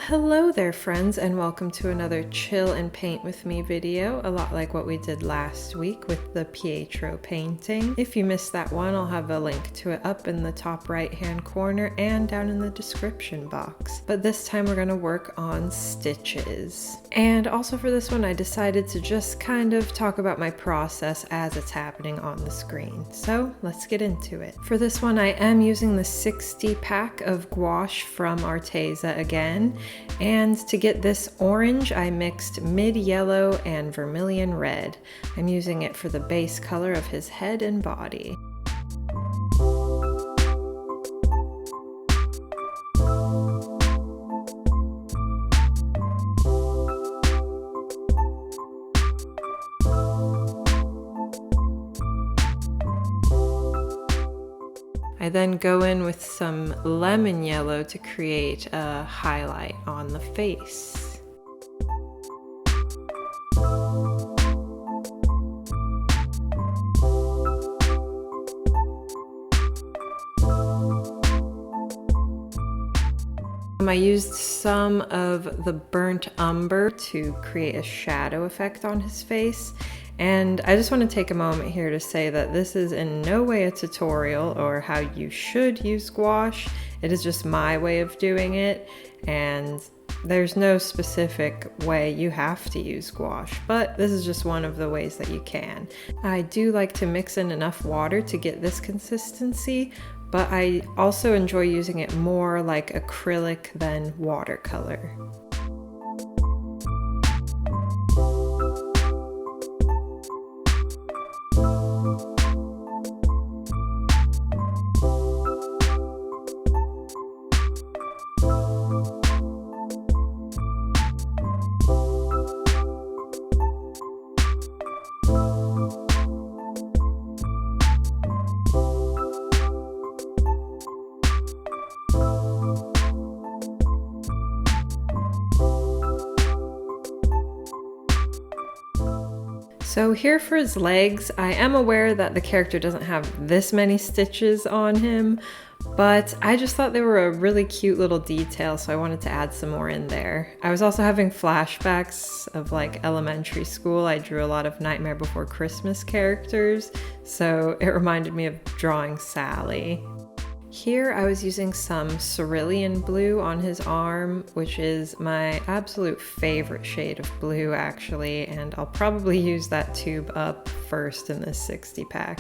Well, hello there friends, and welcome to another chill and paint with me video, a lot like what we did last week with the Pietro painting. If you missed that one, I'll have a link to it up in the top right hand corner and down in the description box. But this time we're going to work on stitches. And also for this one I decided to just kind of talk about my process as it's happening on the screen. So let's get into it. For this one I am using the 60 pack of gouache from Arteza again. And to get this orange, I mixed mid yellow and vermilion red. I'm using it for the base color of his head and body. I then go in with some lemon yellow to create a highlight on the face. I used some of the burnt umber to create a shadow effect on his face. And I just want to take a moment here to say that this is in no way a tutorial or how you should use gouache. It is just my way of doing it, and there's no specific way you have to use gouache, but this is just one of the ways that you can. I do like to mix in enough water to get this consistency, but I also enjoy using it more like acrylic than watercolor. So here for his legs, I am aware that the character doesn't have this many stitches on him, but I just thought they were a really cute little detail, so I wanted to add some more in there. I was also having flashbacks of like elementary school. I drew a lot of Nightmare Before Christmas characters, so it reminded me of drawing Sally. Here I was using some cerulean blue on his arm, which is my absolute favorite shade of blue actually, and I'll probably use that tube up first in this 60 pack.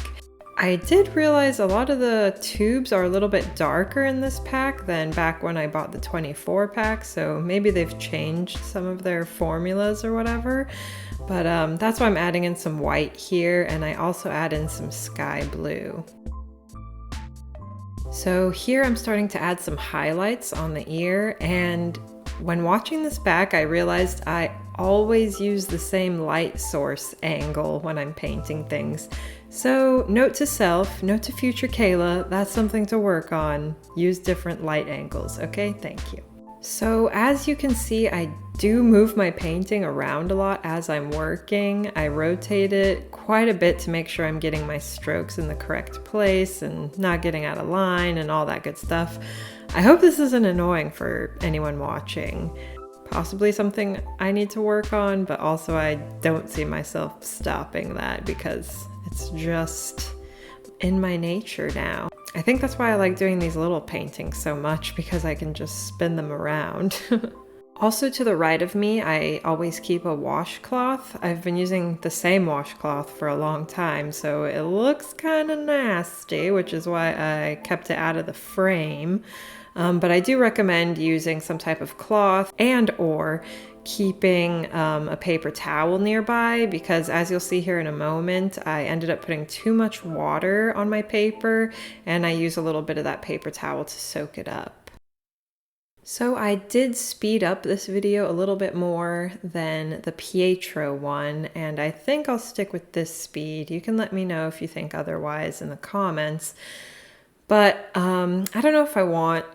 I did realize a lot of the tubes are a little bit darker in this pack than back when I bought the 24 pack, so maybe they've changed some of their formulas or whatever, but that's why I'm adding in some white here, and I also add in some sky blue. So here I'm starting to add some highlights on the ear, and when watching this back I realized I always use the same light source angle when I'm painting things. So note to self, note to future Keila, that's something to work on. Use different light angles, okay? Thank you. So as you can see, I do move my painting around a lot as I'm working. I rotate it quite a bit to make sure I'm getting my strokes in the correct place and not getting out of line and all that good stuff. I hope this isn't annoying for anyone watching. Possibly something I need to work on, but also I don't see myself stopping that because it's just in my nature now. I think that's why I like doing these little paintings so much, because I can just spin them around. Also to the right of me, I always keep a washcloth. I've been using the same washcloth for a long time, so it looks kind of nasty, which is why I kept it out of the frame. But I do recommend using some type of cloth and or keeping a paper towel nearby, because as you'll see here in a moment, I ended up putting too much water on my paper, and I use a little bit of that paper towel to soak it up. So I did speed up this video a little bit more than the Pietro one, and I think I'll stick with this speed. You can let me know if you think otherwise in the comments. But I don't know if I want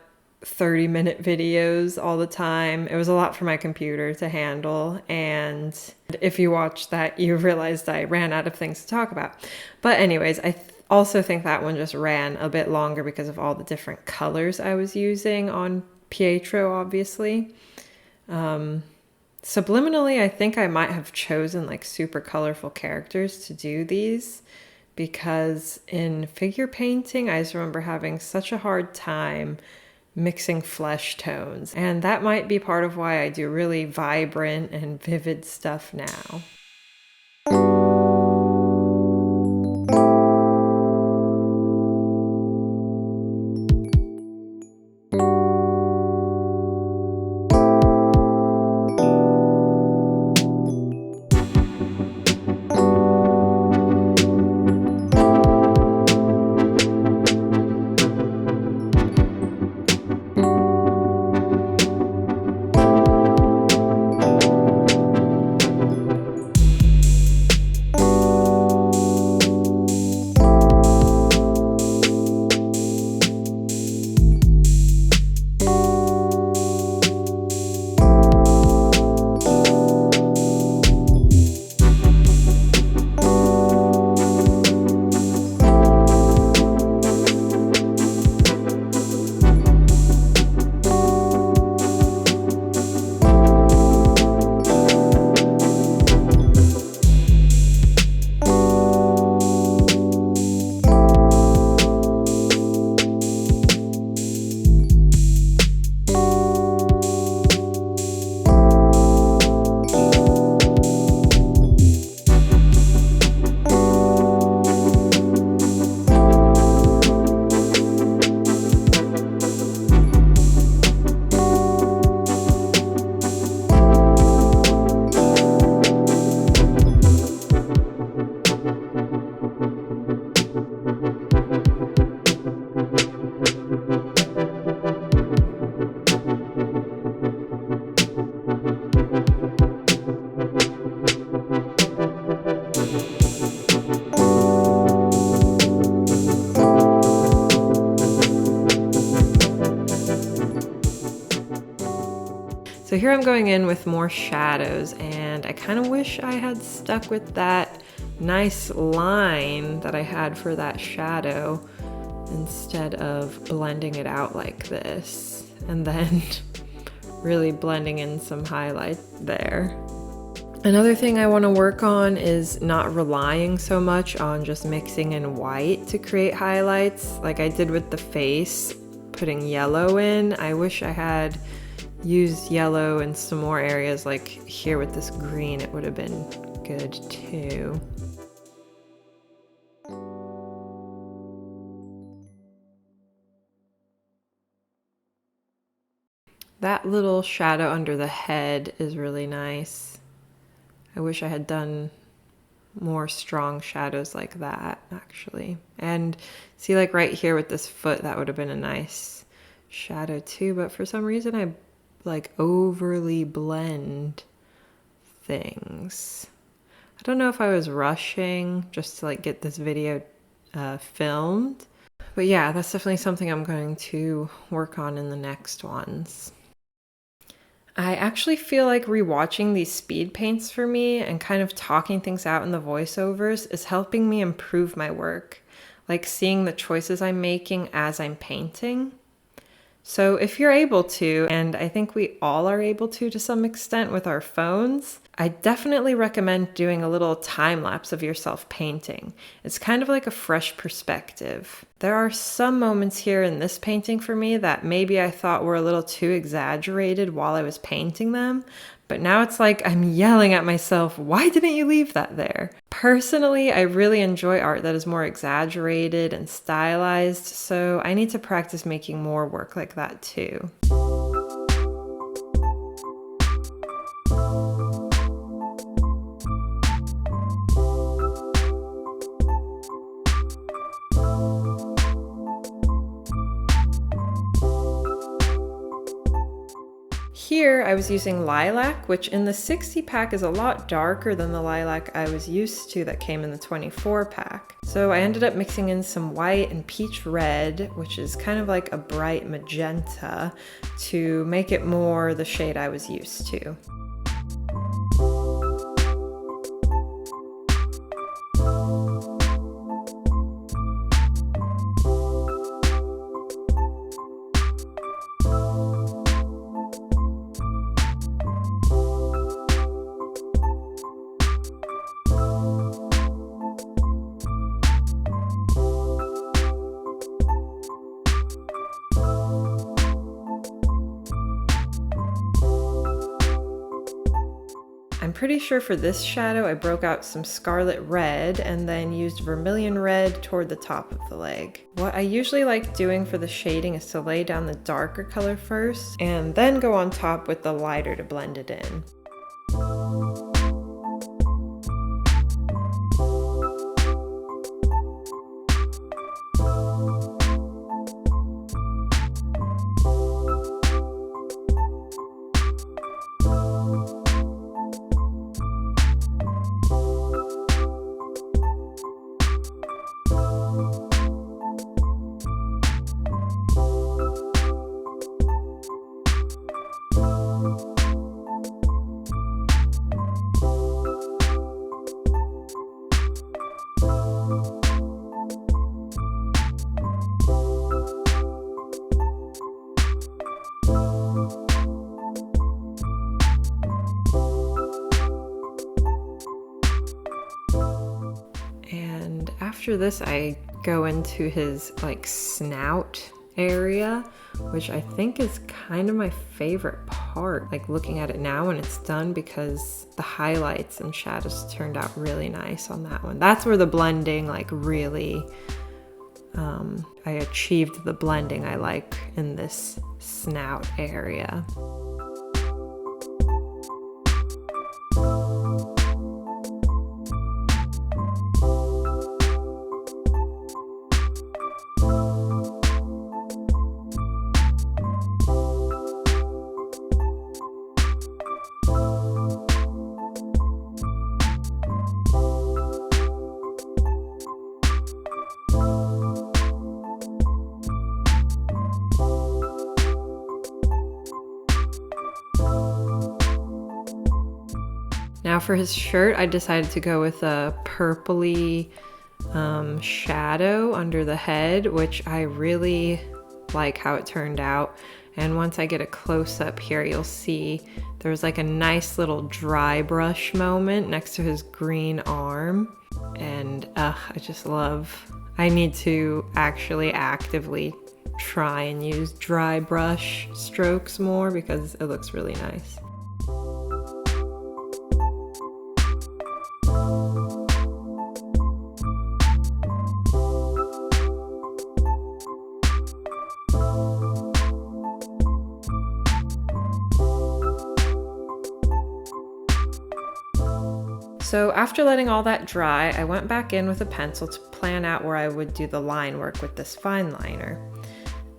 30-minute videos all the time. It was a lot for my computer to handle, and if you watched that, you realized I ran out of things to talk about. But anyways, I also think that one just ran a bit longer because of all the different colors I was using on Pietro, obviously. Subliminally, I think I might have chosen like super colorful characters to do these, because in figure painting, I just remember having such a hard time mixing flesh tones. And that might be part of why I do really vibrant and vivid stuff now. So here I'm going in with more shadows, and I kind of wish I had stuck with that nice line that I had for that shadow instead of blending it out like this and then really blending in some highlight there. Another thing I want to work on is not relying so much on just mixing in white to create highlights like I did with the face, putting yellow in. I wish I had used yellow in some more areas, like here with this green, it would have been good too. That little shadow under the head is really nice. I wish I had done more strong shadows like that, actually. And see, like right here with this foot, that would have been a nice shadow too, but for some reason I like overly blend things. I don't know if I was rushing just to like get this video filmed, but yeah, that's definitely something I'm going to work on in the next ones. I actually feel like rewatching these speed paints for me and kind of talking things out in the voiceovers is helping me improve my work, like seeing the choices I'm making as I'm painting. So if you're able to, and I think we all are able to some extent with our phones, I definitely recommend doing a little time lapse of yourself painting. It's kind of like a fresh perspective. There are some moments here in this painting for me that maybe I thought were a little too exaggerated while I was painting them, but now it's like I'm yelling at myself, why didn't you leave that there? Personally, I really enjoy art that is more exaggerated and stylized, so I need to practice making more work like that too. Here I was using lilac, which in the 60 pack is a lot darker than the lilac I was used to that came in the 24 pack. So I ended up mixing in some white and peach red, which is kind of like a bright magenta, to make it more the shade I was used to. I'm pretty sure for this shadow I broke out some scarlet red and then used vermilion red toward the top of the leg. What I usually like doing for the shading is to lay down the darker color first and then go on top with the lighter to blend it in. And after this, I go into his like snout area, which I think is kind of my favorite part, like looking at it now when it's done, because the highlights and shadows turned out really nice on that one. That's where the blending like really, I achieved the blending I like in this snout area. Now for his shirt, I decided to go with a purpley shadow under the head, which I really like how it turned out. And once I get a close-up here, you'll see there's like a nice little dry brush moment next to his green arm. And I just love, I need to actually actively try and use dry brush strokes more because it looks really nice. So after letting all that dry, I went back in with a pencil to plan out where I would do the line work with this fine liner.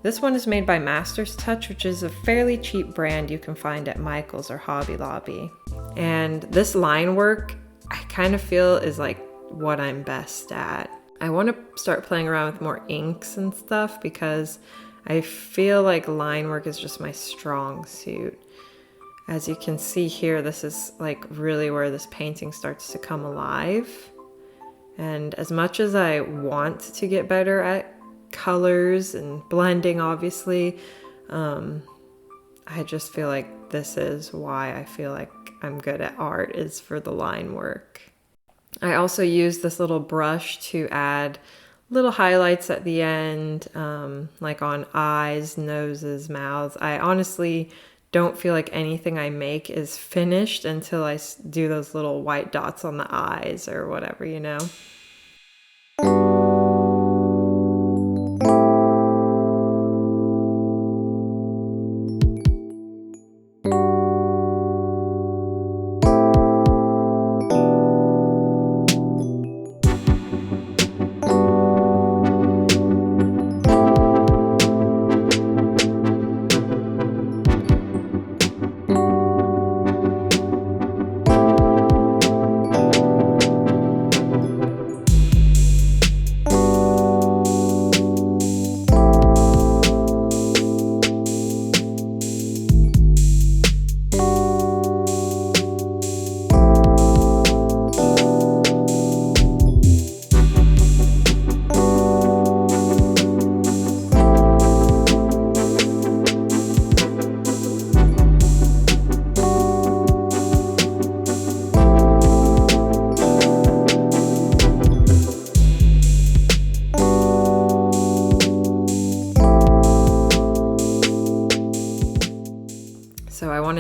This one is made by Master's Touch, which is a fairly cheap brand you can find at Michael's or Hobby Lobby. And this line work, I kind of feel is like what I'm best at. I want to start playing around with more inks and stuff because I feel like line work is just my strong suit. As you can see here, this is like really where this painting starts to come alive. And as much as I want to get better at colors and blending, obviously, I just feel like this is why I feel like I'm good at art, is for the line work. I also use this little brush to add little highlights at the end, like on eyes, noses, mouths. I honestly don't feel like anything I make is finished until I do those little white dots on the eyes or whatever, you know?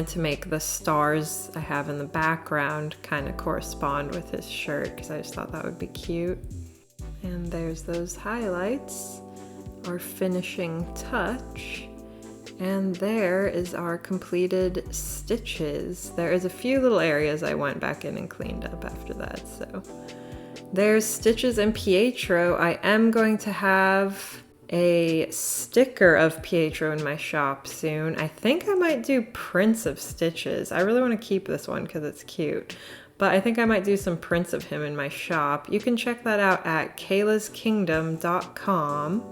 to make the stars I have in the background kind of correspond with his shirt because I just thought that would be cute. And there's those highlights, our finishing touch. And there is our completed stitches. There is a few little areas I went back in and cleaned up after that, so. There's Stitches and Pietro. I am going to have a sticker of Pietro in my shop soon. I think I might do prints of Stitches. I really want to keep this one because it's cute. But I think I might do some prints of him in my shop. You can check that out at keilaskingdom.com.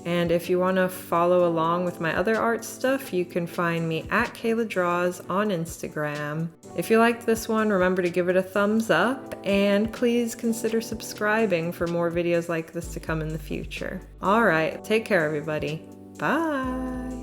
And if you want to follow along with my other art stuff, you can find me at Keila Draws on Instagram. If you liked this one, remember to give it a thumbs up, and please consider subscribing for more videos like this to come in the future. Alright, take care everybody. Bye!